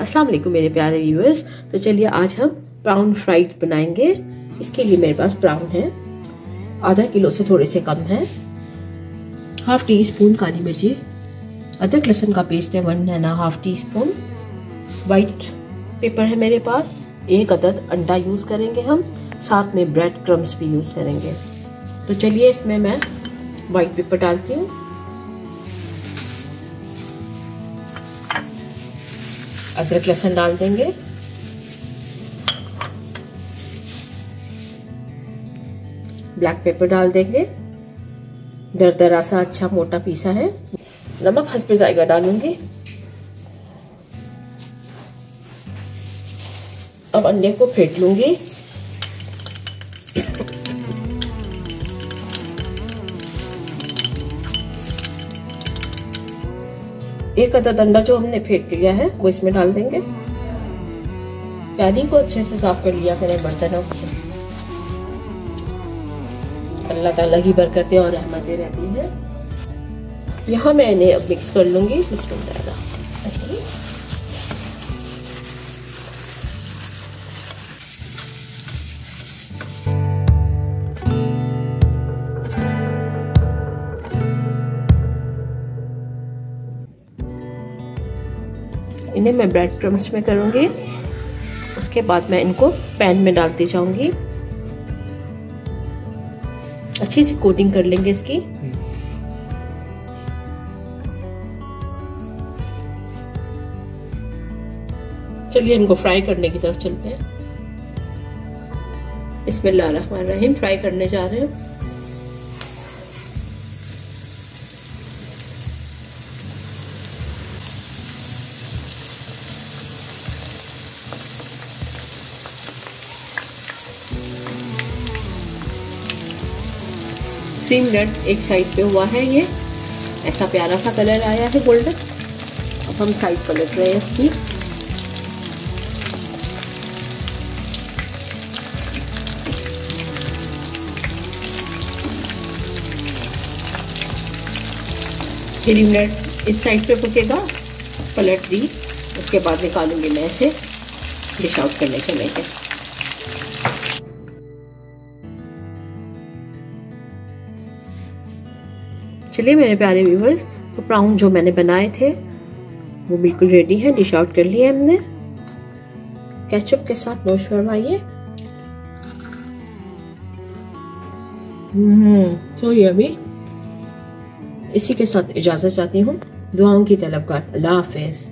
अस्सलाम वालेकुम मेरे प्यारे व्यूअर्स। तो चलिए आज हम प्राउन फ्राइड बनाएंगे। इसके लिए मेरे पास प्राउन है, आधा किलो से थोड़े से कम है। हाफ टी स्पून काली मिर्ची, अदरक लहसुन का पेस्ट है 1.5 टीस्पून। वाइट पेपर है मेरे पास, एक अदद अंडा यूज़ करेंगे हम, साथ में ब्रेड क्रम्स भी यूज़ करेंगे। तो चलिए इसमें मैं वाइट पेपर डालती हूँ। अदरक लहसुन डाल देंगे, ब्लैक पेपर डाल देंगे, दरदरा सा अच्छा मोटा पीसा है। नमक हस्बे जायका डालूंगी। अब अंडे को फेंट लूंगी। एक अदद अंडा जो हमने फेंट लिया है वो इसमें डाल देंगे। प्याली को अच्छे से साफ कर लिया करें बर्तनों को। अल्लाह ताला की बरकतें और रहमतें रहती हैं। यहाँ मैं इन्हें अब मिक्स कर लूंगी। बिस्मिल्लाह। इन्हें मैं ब्रेड क्रम्स में करूंगी। उसके बाद मैं इनको पैन में डालती जाऊंगी। अच्छी सी कोटिंग कर लेंगे इसकी। चलिए इनको फ्राई करने की तरफ चलते हैं। बिस्मिल्लाह रहमान रहीम। फ्राई करने जा रहे हैं। थ्री मिनट एक साइड पे हुआ है, ये ऐसा प्यारा सा कलर आया है गोल्डन। अब हम साइड पलट रहे हैं इसकी। थ्री मिनट इस साइड पे पकेगा, पलट दी। उसके बाद निकालूंगी मैं इसे, डिश आउट करने चलेंगे। चलिए मेरे प्यारे व्यूवर्स, तो प्राउन जो मैंने बनाए थे वो बिल्कुल रेडी है। डिश आउट कर लिया हमने। केचप के साथ नोश फरमाइए। तो ये अभी इसी के साथ इजाजत चाहती हूँ। दुआओं की तलबगार। अल्लाह हाफिज।